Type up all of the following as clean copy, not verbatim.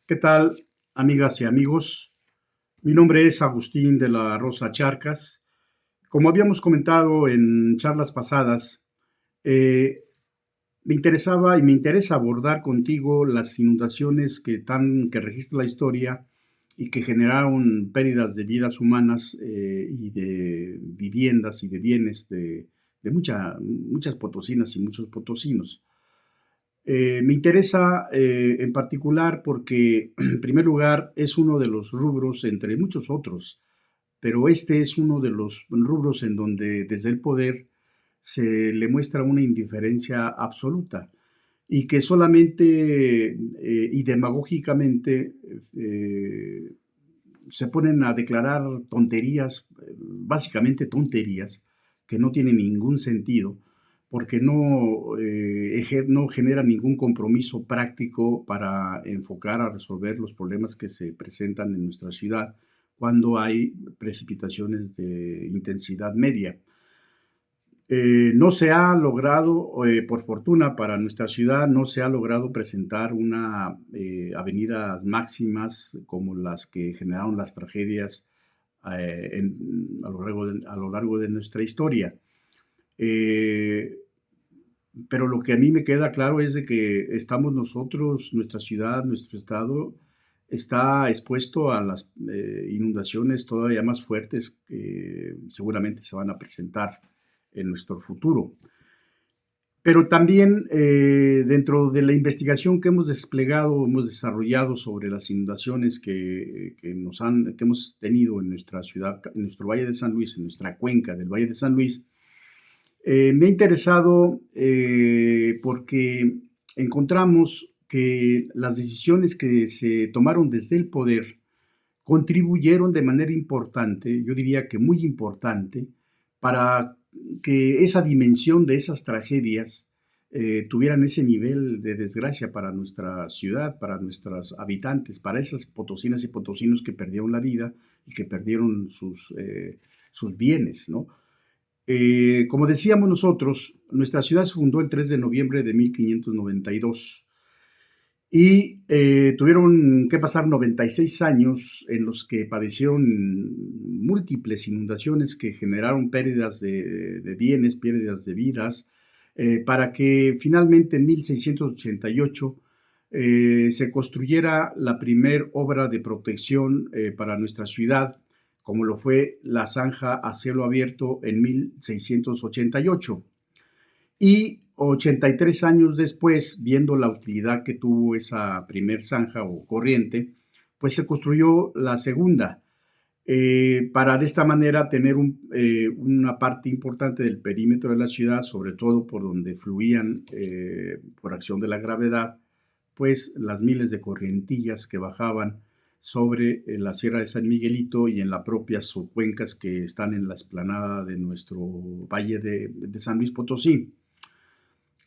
¿Qué tal, amigas y amigos? Mi nombre es Agustín de la Rosa Charcas. Como habíamos comentado en charlas pasadas, eh, me interesaba y me interesa abordar contigo las inundaciones que registra la historia y que generaron pérdidas de vidas humanas y de viviendas y de bienes de muchas potosinas y muchos potosinos. Me interesa en particular porque, en primer lugar, es uno de los rubros, entre muchos otros, pero este es uno de los rubros en donde desde el poder se le muestra una indiferencia absoluta y que solamente y demagógicamente se ponen a declarar tonterías, básicamente tonterías, que no tienen ningún sentido, porque no genera ningún compromiso práctico para enfocar a resolver los problemas que se presentan en nuestra ciudad cuando hay precipitaciones de intensidad media. No se ha logrado, por fortuna para nuestra ciudad, no se ha logrado presentar una avenidas máximas como las que generaron las tragedias a lo largo de nuestra historia. Eh, pero lo que a mí me queda claro es de que estamos nosotros, nuestra ciudad, nuestro estado, está expuesto a las inundaciones todavía más fuertes que seguramente se van a presentar en nuestro futuro. Pero también dentro de la investigación que hemos desplegado, hemos desarrollado sobre las inundaciones que hemos tenido en nuestra ciudad, en nuestro Valle de San Luis, en nuestra cuenca del Valle de San Luis, me ha interesado porque encontramos que las decisiones que se tomaron desde el poder contribuyeron de manera importante, yo diría que muy importante, para que esa dimensión de esas tragedias tuvieran ese nivel de desgracia para nuestra ciudad, para nuestros habitantes, para esas potosinas y potosinos que perdieron la vida y que perdieron sus bienes, ¿no? Como decíamos nosotros, nuestra ciudad se fundó el 3 de noviembre de 1592 y tuvieron que pasar 96 años en los que padecieron múltiples inundaciones que generaron pérdidas de bienes, pérdidas de vidas, para que finalmente en 1688 se construyera la primer obra de protección para nuestra ciudad, como lo fue la zanja a cielo abierto en 1688. Y 83 años después, viendo la utilidad que tuvo esa primer zanja o corriente, pues se construyó la segunda, para de esta manera tener una parte importante del perímetro de la ciudad, sobre todo por donde fluían, por acción de la gravedad, pues las miles de corrientillas que bajaban sobre la Sierra de San Miguelito y en las propias cuencas que están en la explanada de nuestro Valle de San Luis Potosí.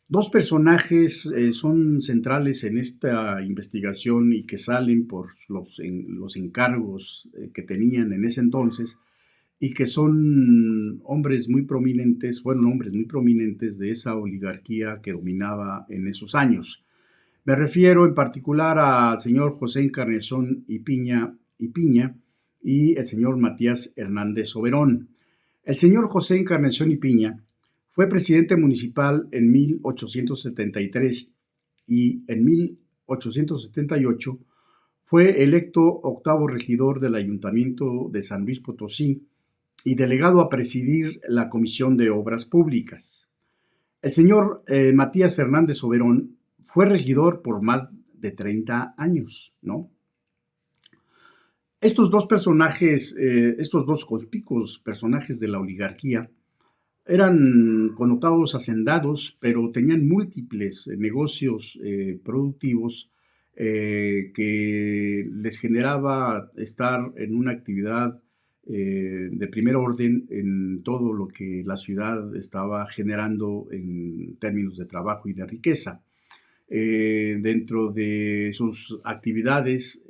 Dos personajes son centrales en esta investigación y que salen por los encargos que tenían en ese entonces y que son hombres muy prominentes, fueron hombres muy prominentes de esa oligarquía que dominaba en esos años. Me refiero en particular al señor José Encarnación y Piña y el señor Matías Hernández Soberón. El señor José Encarnación y Piña fue presidente municipal en 1873 y en 1878 fue electo octavo regidor del Ayuntamiento de San Luis Potosí y delegado a presidir la Comisión de Obras Públicas. El señor Matías Hernández Soberón fue regidor por más de 30 años, ¿no? Estos dos personajes, estos dos conspicuos personajes de la oligarquía, eran connotados hacendados, pero tenían múltiples negocios productivos que les generaba estar en una actividad de primer orden en todo lo que la ciudad estaba generando en términos de trabajo y de riqueza. Dentro de sus actividades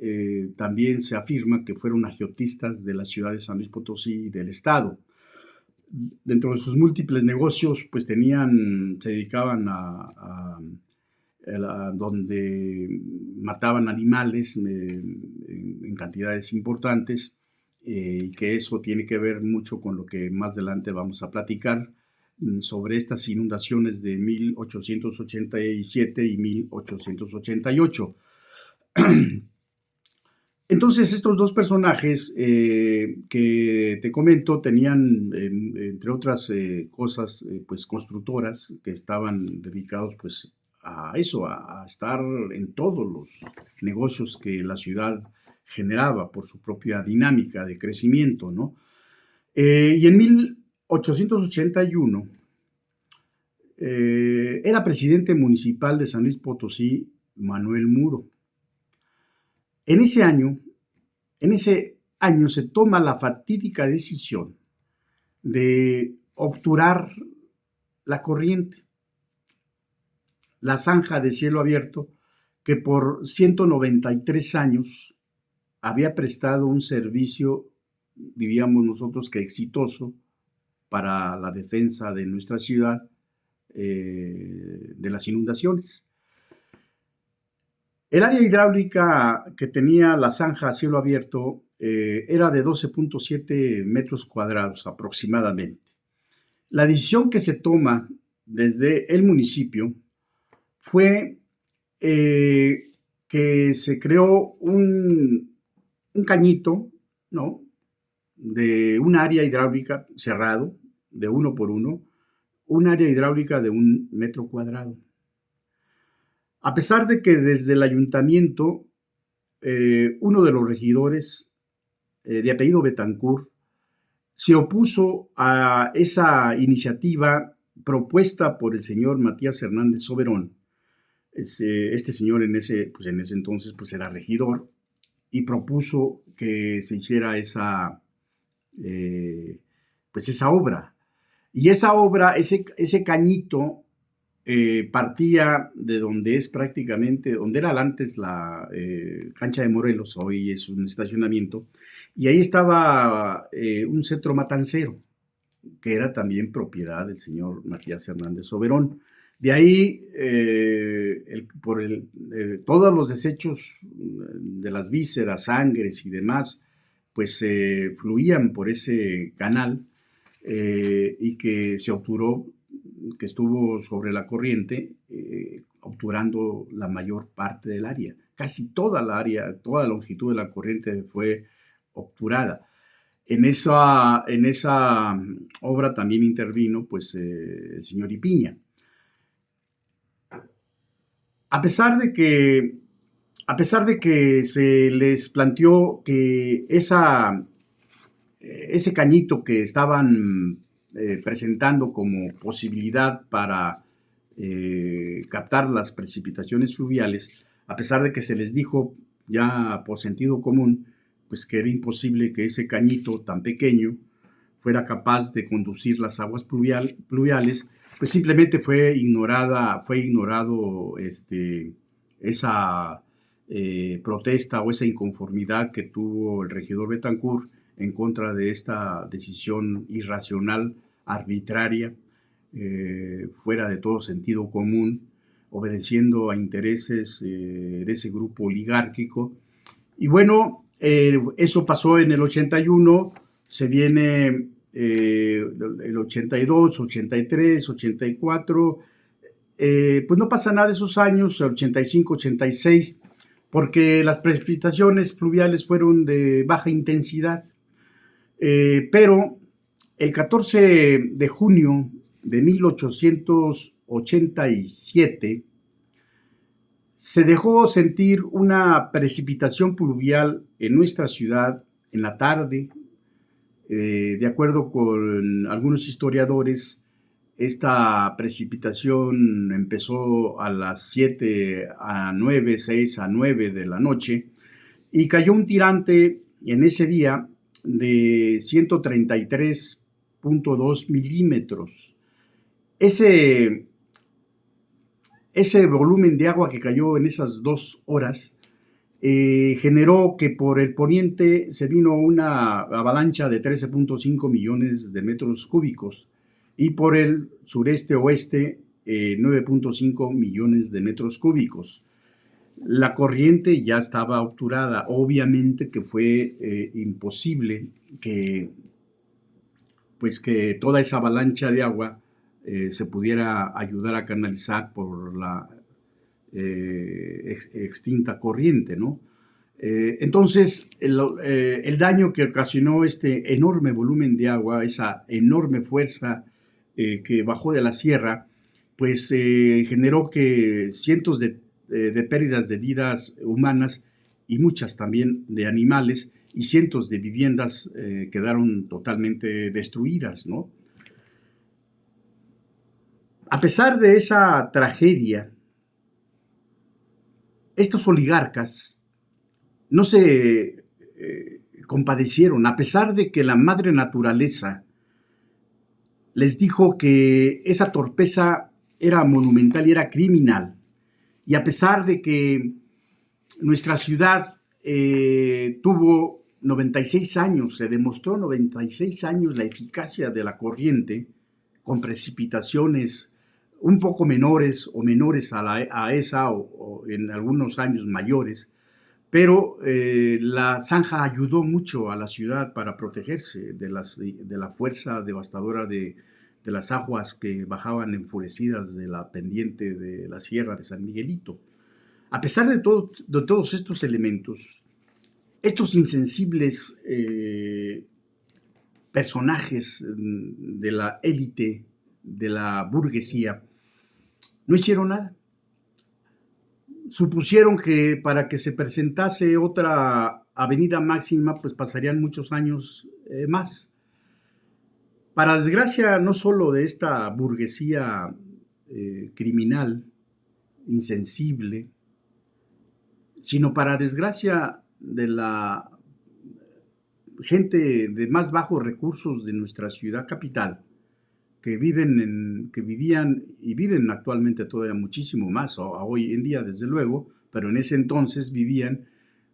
también se afirma que fueron agiotistas de la ciudad de San Luis Potosí y del estado. Dentro de sus múltiples negocios, pues se dedicaban donde mataban animales en cantidades importantes, y que eso tiene que ver mucho con lo que más adelante vamos a platicar sobre estas inundaciones de 1887 y 1888. Entonces, estos dos personajes que te comento tenían, entre otras cosas, pues constructoras que estaban dedicados pues a eso, a estar en todos los negocios que la ciudad generaba por su propia dinámica de crecimiento, ¿no? Y en 1881 era presidente municipal de San Luis Potosí Manuel Muro. En ese año se toma la fatídica decisión de obturar la corriente, la zanja de cielo abierto, que por 193 años había prestado un servicio, diríamos nosotros que exitoso, para la defensa de nuestra ciudad de las inundaciones. El área hidráulica que tenía la zanja a cielo abierto era de 12.7 metros cuadrados aproximadamente. La decisión que se toma desde el municipio fue que se creó un cañito, ¿no?, de un área hidráulica cerrado, de 1 por 1, un área hidráulica de 1 metro cuadrado. A pesar de que desde el ayuntamiento, uno de los regidores, de apellido Betancourt, se opuso a esa iniciativa propuesta por el señor Matías Hernández Soberón. Este señor en ese entonces pues era regidor y propuso que se hiciera esa obra. Y esa obra, ese cañito, partía de donde es prácticamente, donde era antes la cancha de Morelos, hoy es un estacionamiento, y ahí estaba un centro matancero, que era también propiedad del señor Matías Hernández Soberón. De ahí, todos los desechos de las vísceras, sangres y demás, pues fluían por ese canal y que se obturó, que estuvo sobre la corriente, obturando la mayor parte del área. Casi toda la área, toda la longitud de la corriente fue obturada. En esa obra también intervino pues, el señor Ipiña. A pesar de que se les planteó que ese cañito que estaban presentando como posibilidad para captar las precipitaciones fluviales, a pesar de que se les dijo ya por sentido común, pues que era imposible que ese cañito tan pequeño fuera capaz de conducir las aguas pluviales, pues simplemente fue ignorado esa protesta o esa inconformidad que tuvo el regidor Betancourt en contra de esta decisión irracional, arbitraria, fuera de todo sentido común, obedeciendo a intereses de ese grupo oligárquico. Y bueno, eso pasó en el 81, se viene el 82, 83, 84, pues no pasa nada de esos años, 85, 86, porque las precipitaciones fluviales fueron de baja intensidad. Pero el 14 de junio de 1887 se dejó sentir una precipitación pluvial en nuestra ciudad en la tarde. De acuerdo con algunos historiadores, esta precipitación empezó a las 7 a 9, 6 a 9 de la noche y cayó un tirante en ese día de 133.2 milímetros. Ese volumen de agua que cayó en esas 2 horas generó que por el poniente se vino una avalancha de 13.5 millones de metros cúbicos y por el sureste oeste 9.5 millones de metros cúbicos. La corriente ya estaba obturada. Obviamente que fue imposible que toda esa avalancha de agua se pudiera ayudar a canalizar por la extinta corriente, ¿no? Entonces, el daño que ocasionó este enorme volumen de agua, esa enorme fuerza que bajó de la sierra, pues generó que cientos de pérdidas de vidas humanas y muchas también de animales, y cientos de viviendas quedaron totalmente destruidas, ¿no? A pesar de esa tragedia, estos oligarcas no se compadecieron, a pesar de que la madre naturaleza les dijo que esa torpeza era monumental y era criminal, y a pesar de que nuestra ciudad tuvo 96 años, se demostró 96 años la eficacia de la corriente, con precipitaciones un poco menores o menores a esa, o en algunos años mayores, pero la zanja ayudó mucho a la ciudad para protegerse de la fuerza devastadora de las aguas que bajaban enfurecidas de la pendiente de la sierra de San Miguelito. A pesar de todos estos elementos, estos insensibles personajes de la élite, de la burguesía, no hicieron nada. Supusieron que para que se presentase otra avenida Máxima, pues pasarían muchos años más. Para desgracia no solo de esta burguesía criminal, insensible, sino para desgracia de la gente de más bajos recursos de nuestra ciudad capital, que vivían y viven actualmente todavía muchísimo más, hoy en día desde luego, pero en ese entonces vivían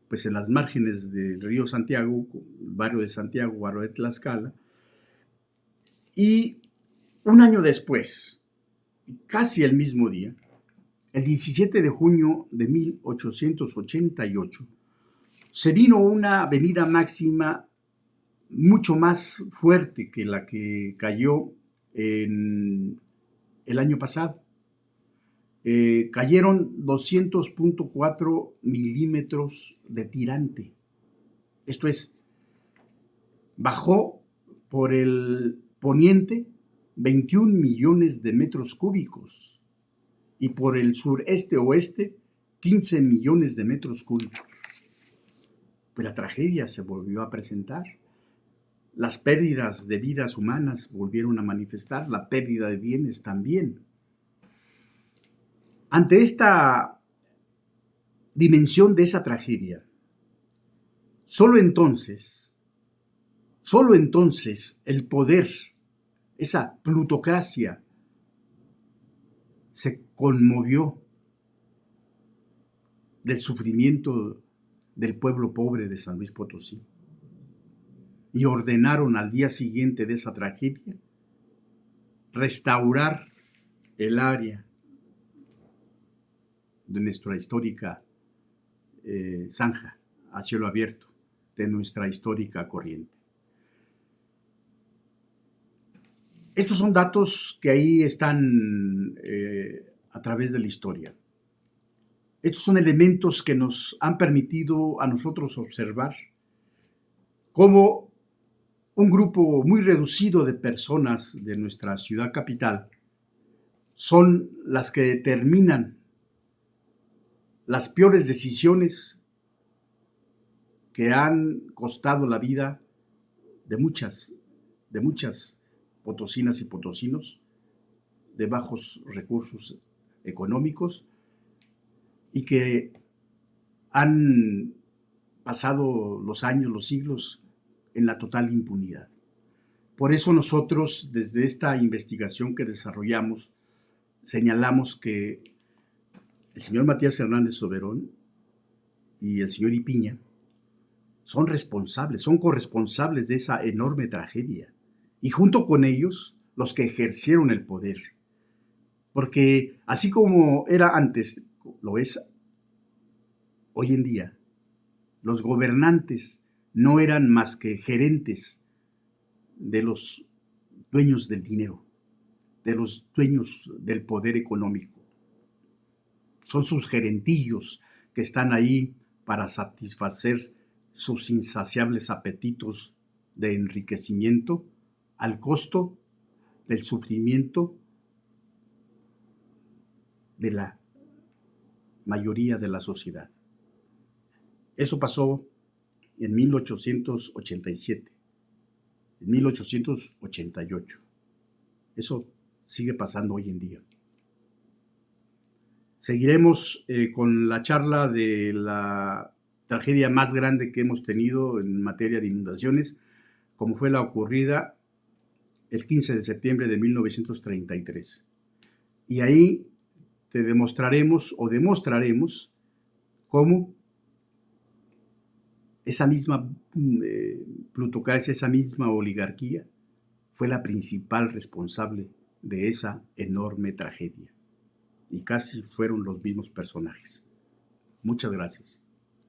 pues en las márgenes del río Santiago, el barrio de Santiago, barrio de Tlaxcala, y un año después, casi el mismo día, el 17 de junio de 1888, se vino una avenida Máxima mucho más fuerte que la que cayó en el año pasado. Cayeron 200.4 milímetros de tirante. Esto es, bajó por el poniente 21 millones de metros cúbicos y por el sureste-oeste 15 millones de metros cúbicos. Pues la tragedia se volvió a presentar. Las pérdidas de vidas humanas volvieron a manifestar, la pérdida de bienes también. Ante esta dimensión de esa tragedia, solo entonces el poder, esa plutocracia, se conmovió del sufrimiento del pueblo pobre de San Luis Potosí y ordenaron al día siguiente de esa tragedia restaurar el área de nuestra histórica zanja a cielo abierto, de nuestra histórica corriente. Estos son datos que ahí están a través de la historia. Estos son elementos que nos han permitido a nosotros observar cómo un grupo muy reducido de personas de nuestra ciudad capital son las que determinan las peores decisiones que han costado la vida de muchas potosinas y potosinos de bajos recursos económicos y que han pasado los años, los siglos en la total impunidad. Por eso nosotros, desde esta investigación que desarrollamos, señalamos que el señor Matías Hernández Soberón y el señor Ipiña son responsables, son corresponsables de esa enorme tragedia, y junto con ellos los que ejercieron el poder, porque así como era antes, lo es hoy en día. Los gobernantes no eran más que gerentes de los dueños del dinero, de los dueños del poder económico. Son sus gerentillos que están ahí para satisfacer sus insaciables apetitos de enriquecimiento al costo del sufrimiento de la mayoría de la sociedad. Eso pasó en 1887, en 1888. Eso sigue pasando hoy en día. Seguiremos con la charla de la tragedia más grande que hemos tenido en materia de inundaciones, como fue la ocurrida el 15 de septiembre de 1933. Y ahí te demostraremos cómo esa misma plutocracia, esa misma oligarquía, fue la principal responsable de esa enorme tragedia. Y casi fueron los mismos personajes. Muchas gracias.